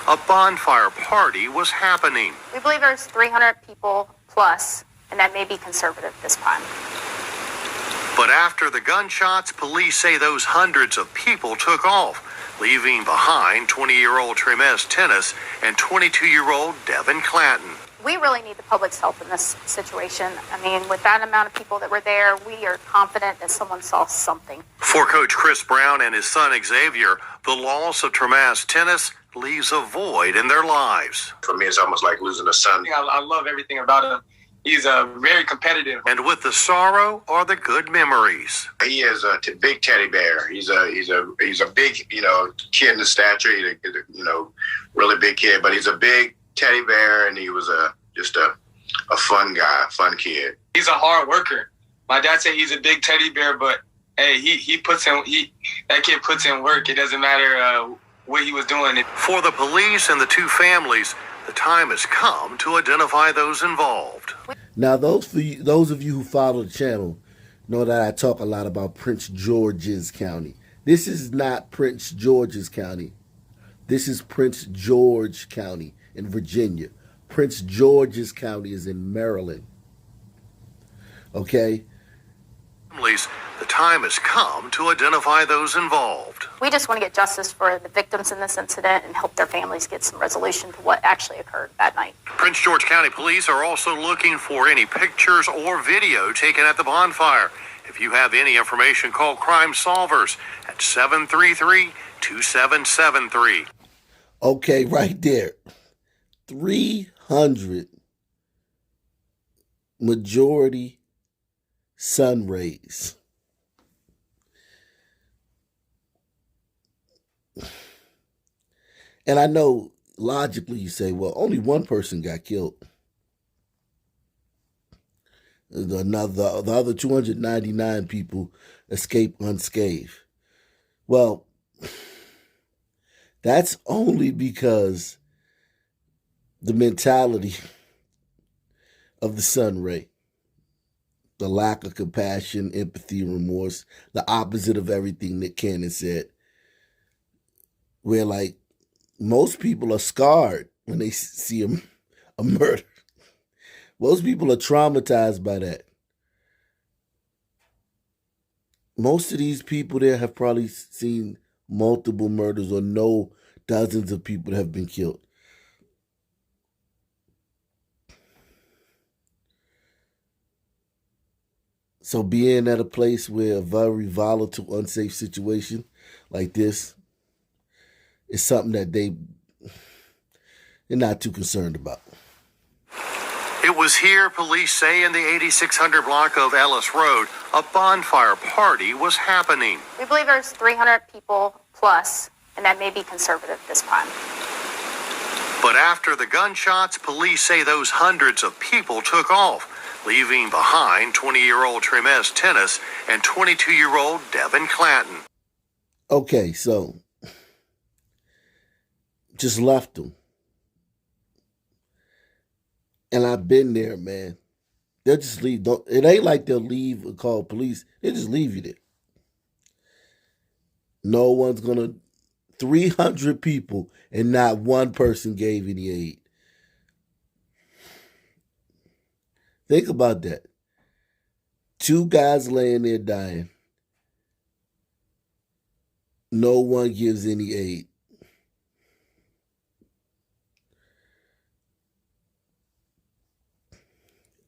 A bonfire party was happening. We believe there's 300 people plus, and that may be conservative this time. But after the gunshots, police say those hundreds of people took off, leaving behind 20-year-old Tremez Tennis and 22-year-old Devin Clanton. We really need the public's help in this situation. I mean, with that amount of people that were there, we are confident that someone saw something. For Coach Chris Brown and his son Xavier, the loss of Tremez Tennis leaves a void in their lives. For me, it's almost like losing a son. I love everything about him. He's very competitive. And with the sorrow are the good memories. He is a big teddy bear. He's a big, kid in the stature. He's a, really big kid, but he's a big teddy bear, and he was just a fun guy, fun kid. He's a hard worker. My dad said he's a big teddy bear, but hey, that kid puts in work. It doesn't matter what he was doing. For the police and the two families, the time has come to identify those involved. Now, those of you who follow the channel know that I talk a lot about Prince George's County. This is not Prince George's County. This is Prince George County in Virginia. Prince George's County is in Maryland. Okay? Families, the time has come to identify those involved. We just want to get justice for the victims in this incident and help their families get some resolution to what actually occurred that night. Prince George County Police are also looking for any pictures or video taken at the bonfire. If you have any information, call Crime Solvers at 733-2773. Okay, right there. 300 majority sun rays. And I know logically you say, well, only one person got killed. The other 299 people escaped unscathed. Well, that's only because the mentality of the sun ray, the lack of compassion, empathy, remorse, the opposite of everything that Cannon said, where like most people are scarred when they see a murder. Most people are traumatized by that. Most of these people there have probably seen multiple murders or know dozens of people that have been killed. So being at a place where a very volatile, unsafe situation like this is something that they're not too concerned about. It was here, police say, in the 8600 block of Ellis Road, a bonfire party was happening. We believe there's 300 people plus, and that may be conservative this time. But after the gunshots, police say those hundreds of people took off, leaving behind 20-year-old Tremez Tennis and 22-year-old Devin Clanton. Okay, so just left them. And I've been there, man. They'll just leave. It ain't like they'll leave and call police. They'll just leave you there. No one's going to... 300 people and not one person gave any aid. Think about that. 2 guys laying there dying. No one gives any aid.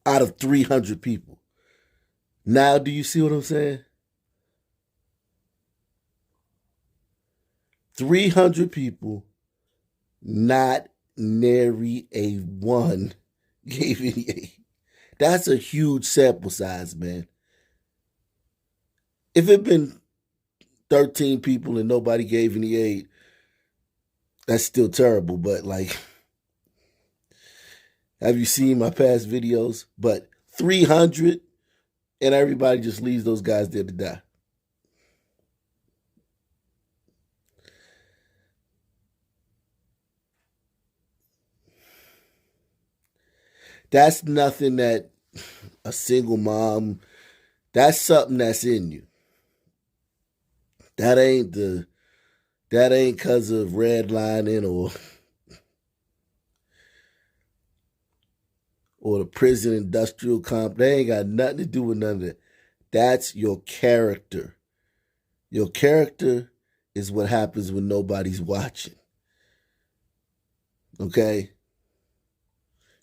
Out of 300 people. Now, do you see what I'm saying? 300 people, not nary a one gave any aid. That's a huge sample size, man. If it had been 13 people and nobody gave any aid, that's still terrible. But like, have you seen my past videos? But 300 and everybody just leaves those guys there to die. That's nothing that a single mom, that's something that's in you. That ain't because of redlining or or the prison industrial comp. They ain't got nothing to do with none of that. That's your character. Your character is what happens when nobody's watching. Okay?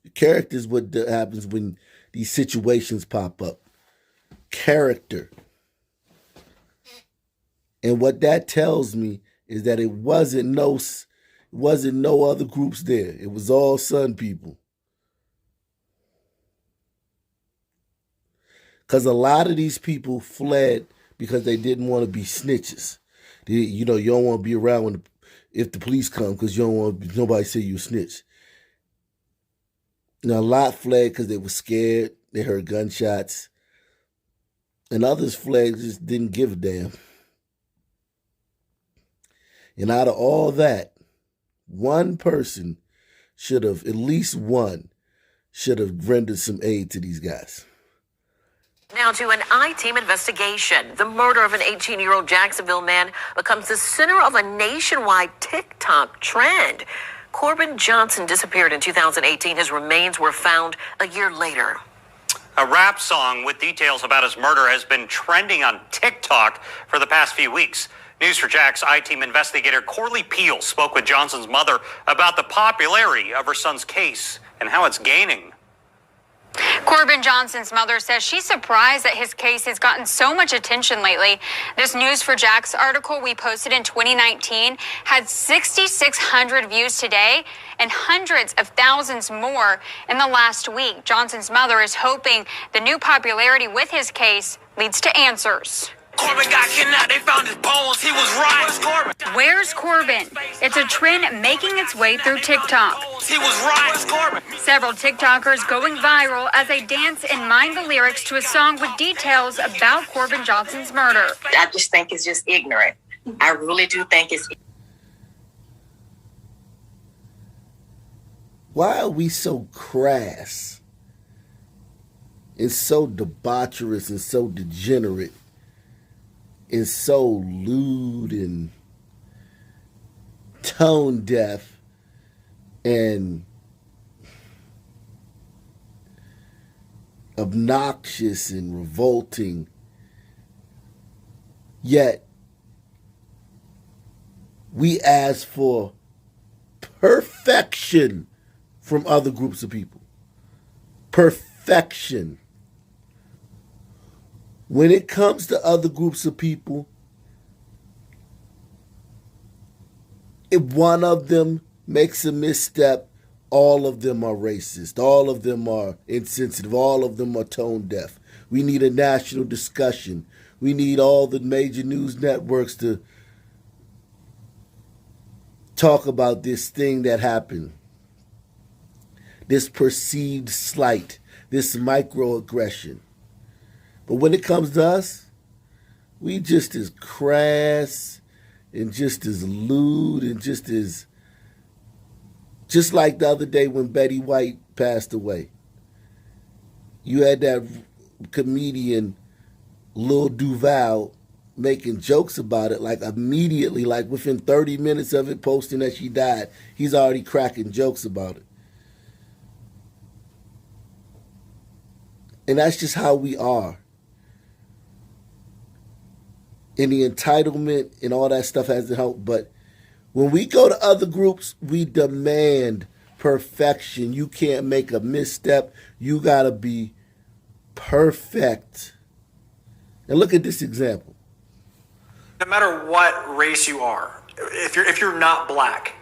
Your character is what happens when these situations pop up. Character. And what that tells me is that it wasn't no other groups there. It was all Sun people. Because a lot of these people fled because they didn't want to be snitches. You don't want to be around if the police come because you don't want nobody say you a snitch. Now, a lot fled because they were scared. They heard gunshots. And others fled just didn't give a damn. And out of all that, one person at least one should have rendered some aid to these guys. Now to an I-Team investigation. The murder of an 18-year-old Jacksonville man becomes the center of a nationwide TikTok trend. Corbin Johnson disappeared in 2018. His remains were found a year later. A rap song with details about his murder has been trending on TikTok for the past few weeks. News4Jack's I-Team investigator Corley Peel spoke with Johnson's mother about the popularity of her son's case and how it's gaining. Corbin Johnson's mother says she's surprised that his case has gotten so much attention lately. This News4Jack's article we posted in 2019 had 6,600 views today and hundreds of thousands more in the last week. Johnson's mother is hoping the new popularity with his case leads to answers. Corbin got kidnapped. They found his bones. He was right. Where's Corbin? Where's Corbin? It's a trend making its way through TikTok. He was right. Where's Corbin? Several TikTokers going viral as they dance and mime the lyrics to a song with details about Corbin Johnson's murder. I just think it's just ignorant. I really do think it's. Why are we so crass and so debaucherous and so degenerate and so lewd and tone deaf and obnoxious and revolting, yet we ask for perfection from other groups of people? Perfection. When it comes to other groups of people, if one of them makes a misstep, all of them are racist. All of them are insensitive. All of them are tone deaf. We need a national discussion. We need all the major news networks to talk about this thing that happened. This perceived slight, this microaggression. But when it comes to us, we just as crass and just as lewd and just like the other day when Betty White passed away. You had that comedian Lil Duval making jokes about it, like immediately, like within 30 minutes of it posting that she died, he's already cracking jokes about it. And that's just how we are. And the entitlement and all that stuff hasn't helped. But when we go to other groups, we demand perfection. You can't make a misstep. You got to be perfect. And look at this example. No matter what race you are, if you're not black,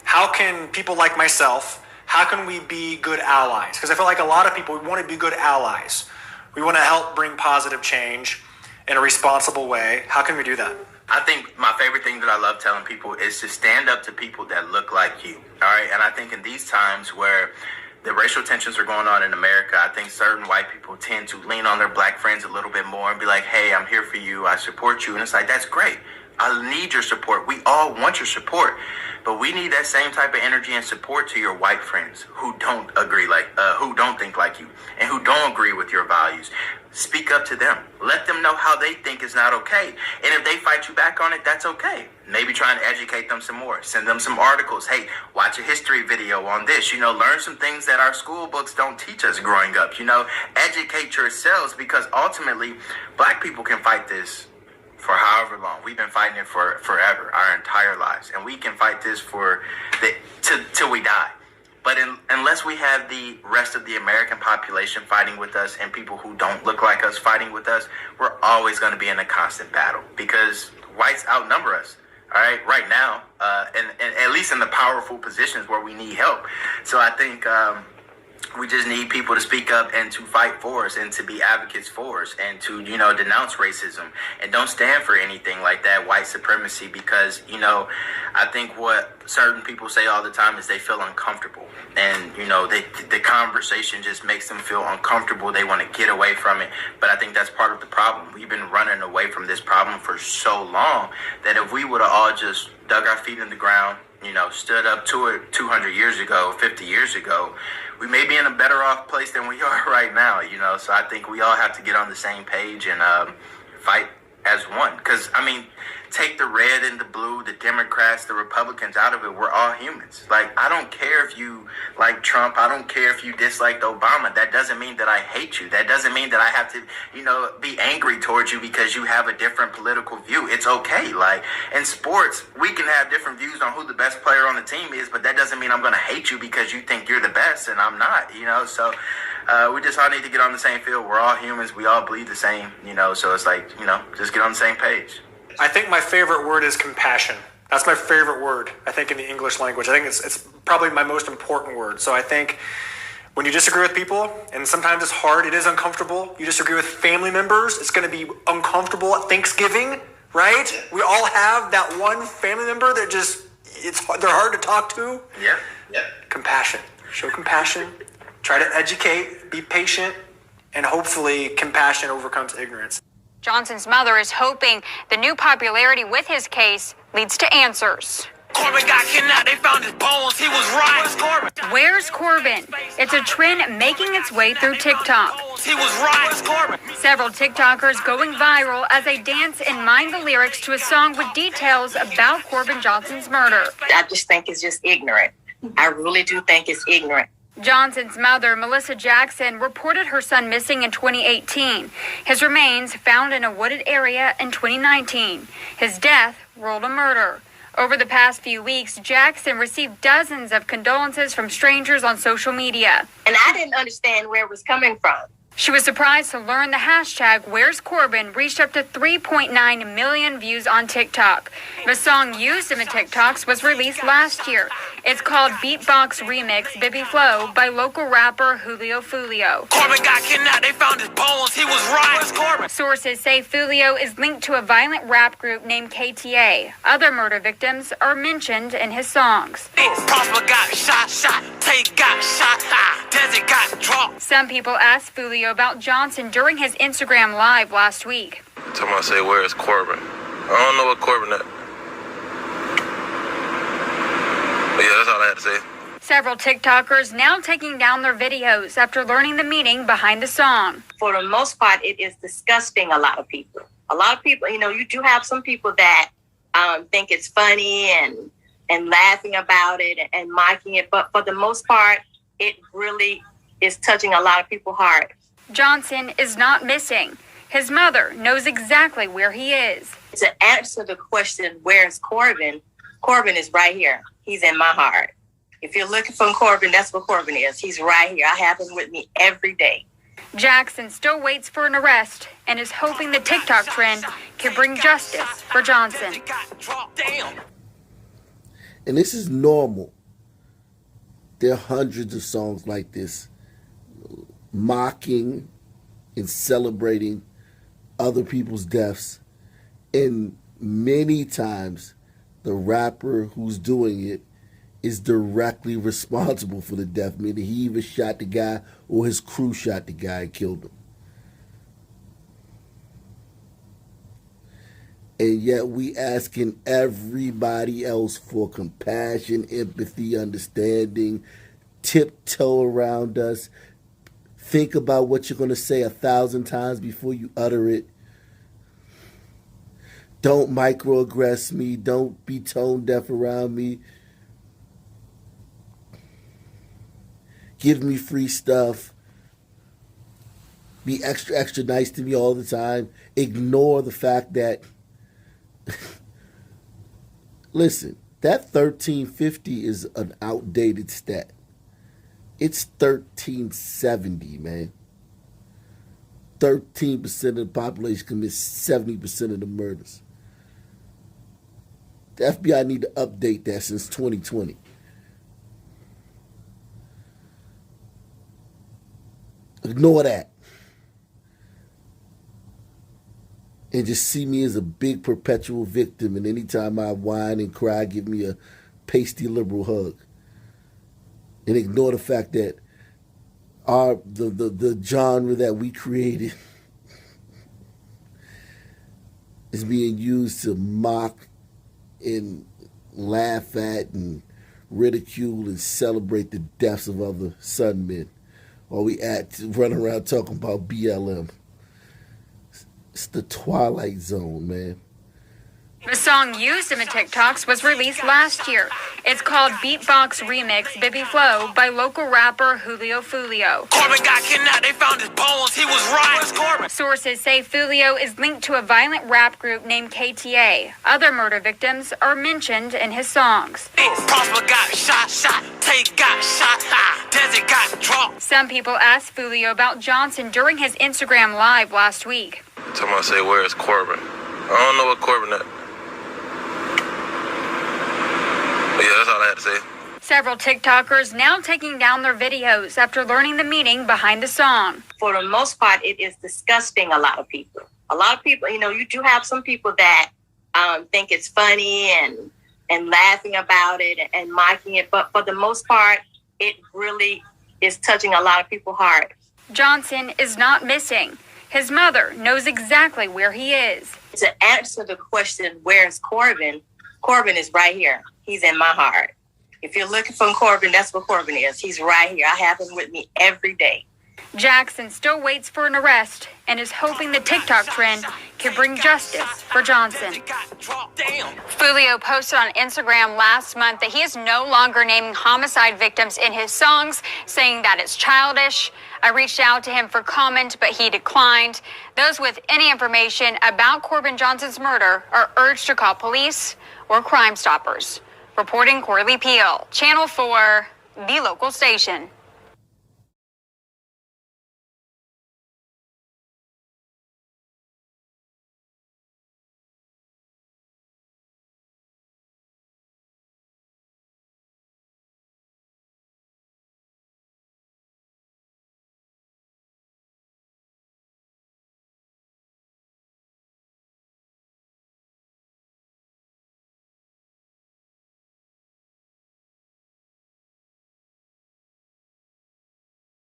how can people like myself, how can we be good allies? Because I feel like a lot of people, we want to be good allies. We want to help bring positive change in a responsible way. How can we do that? I think my favorite thing that I love telling people is to stand up to people that look like you. All right. And I think in these times where the racial tensions are going on in America, I think certain white people tend to lean on their black friends a little bit more and be like, hey, I'm here for you. I support you. And it's like, that's great. I need your support. We all want your support. But we need that same type of energy and support to your white friends who don't who don't think like you, and who don't agree with your values. Speak up to them. Let them know how they think is not okay. And if they fight you back on it, that's okay. Maybe try and educate them some more. Send them some articles. Hey, watch a history video on this. Learn some things that our school books don't teach us growing up. Educate yourselves, because ultimately, black people can fight this for however long. We've been fighting it for forever, our entire lives. And we can fight this till we die. But unless we have the rest of the American population fighting with us and people who don't look like us fighting with us, we're always going to be in a constant battle, because whites outnumber us. All right now, and at least in the powerful positions where we need help. So I think we just need people to speak up and to fight for us and to be advocates for us and to, denounce racism and don't stand for anything like that white supremacy, because, I think what certain people say all the time is they feel uncomfortable, and, the conversation just makes them feel uncomfortable. They want to get away from it. But I think that's part of the problem. We've been running away from this problem for so long that if we would have all just dug our feet in the ground, stood up to it 200 years ago, 50 years ago, we may be in a better off place than we are right now, So I think we all have to get on the same page and fight as one. Because, take the red and the blue, the Democrats, the Republicans out of it. We're all humans. I don't care if you like Trump. I don't care if you disliked Obama. That doesn't mean that I hate you. That doesn't mean that I have to, be angry towards you because you have a different political view. It's okay. In sports, we can have different views on who the best player on the team is, but that doesn't mean I'm going to hate you because you think you're the best and I'm not, So we just all need to get on the same field. We're all humans. We all bleed the same, So it's just get on the same page. I think my favorite word is compassion. That's my favorite word, I think, in the English language. I think it's probably my most important word. So I think when you disagree with people, and sometimes it's hard, it is uncomfortable. You disagree with family members, it's going to be uncomfortable at Thanksgiving, right? We all have that one family member that they're hard to talk to. Yeah. Compassion. Show compassion. Try to educate, be patient, and hopefully compassion overcomes ignorance. Johnson's mother is hoping the new popularity with his case leads to answers. Corbin got kidnapped. They found his bones. He was right. Where's Corbin? Where's Corbin? It's a trend making its way through TikTok. He was right. Where's Corbin? Several TikTokers going viral as they dance and mime the lyrics to a song with details about Corbin Johnson's murder. I just think it's just ignorant. I really do think it's ignorant. Johnson's mother, Melissa Jackson, reported her son missing in 2018. His remains found in a wooded area in 2019. His death ruled a murder. Over the past few weeks, Jackson received dozens of condolences from strangers on social media. And I didn't understand where it was coming from. She was surprised to learn the hashtag Where's Corbin reached up to 3.9 million views on TikTok. The song used in the TikToks was released last year. It's called Beatbox Remix Bibby Flow by local rapper Julio Fulio. Corbin got kidnapped. They found his bones. He was right. Where's Corbin? Sources say Fulio is linked to a violent rap group named KTA. Other murder victims are mentioned in his songs. Prosper got shot. Tate got shot. Desert got dropped. Some people asked Fulio about Johnson during his Instagram Live last week. Somebody say, where's Corbin? I don't know what Corbin is. But yeah, that's all I had to say. Several TikTokers now taking down their videos after learning the meaning behind the song. For the most part, it is disgusting a lot of people. A lot of people, you do have some people that think it's funny and laughing about it and mocking it. But for the most part, it really is touching a lot of people's hearts. Johnson is not missing. His mother knows exactly where he is. To answer the question, where's Corbin? Corbin is right here. He's in my heart. If you're looking for Corbin, that's what Corbin is. He's right here. I have him with me every day. Jackson still waits for an arrest and is hoping the TikTok trend can bring justice for Johnson. And this is normal. There are hundreds of songs like this, mocking and celebrating other people's deaths. And many times, the rapper who's doing it is directly responsible for the death, meaning he either shot the guy or his crew shot the guy and killed him. And yet we asking everybody else for compassion, empathy, understanding, tiptoe around us. Think about what you're going to say 1,000 times before you utter it. Don't microaggress me. Don't be tone deaf around me. Give me free stuff. Be extra, extra nice to me all the time. Ignore the fact that, listen, that 1350 is an outdated stat. It's 1370, man. 13% of the population commits 70% of the murders. The FBI need to update that since 2020. Ignore that. And just see me as a big perpetual victim. And anytime I whine and cry, give me a pasty liberal hug. And ignore the fact that the genre that we created is being used to mock and laugh at and ridicule and celebrate the deaths of other Sun men. While we run around talking about BLM. It's the Twilight Zone, man. The song used in the TikToks was released last year. It's called Beatbox Remix Baby Flow by local rapper Julio Fulio. Corbin got kidnapped. They found his bones. He was right. Sources say Fulio is linked to a violent rap group named KTA. Other murder victims are mentioned in his songs. Prosper got shot. Tate got shot. Desert got dropped. Some people asked Fulio about Johnson during his Instagram Live last week. Somebody say, where's Corbin? I don't know what Corbin is. Yeah, that's all I had to say. Several TikTokers now taking down their videos after learning the meaning behind the song. For the most part, it is disgusting a lot of people. A lot of people, you do have some people that think it's funny and laughing about it and mocking it. But for the most part, it really is touching a lot of people's hearts. Johnson is not missing. His mother knows exactly where he is. To answer the question, where's Corbin? Corbin is right here. He's in my heart. If you're looking for Corbin, that's what Corbin is. He's right here. I have him with me every day. Jackson still waits for an arrest and is hoping the TikTok trend can bring justice for Johnson. Fulio posted on Instagram last month that he is no longer naming homicide victims in his songs, saying that it's childish. I reached out to him for comment, but he declined. Those with any information about Corbin Johnson's murder are urged to call police or Crime Stoppers. Reporting Corley Peel, Channel 4, the local station.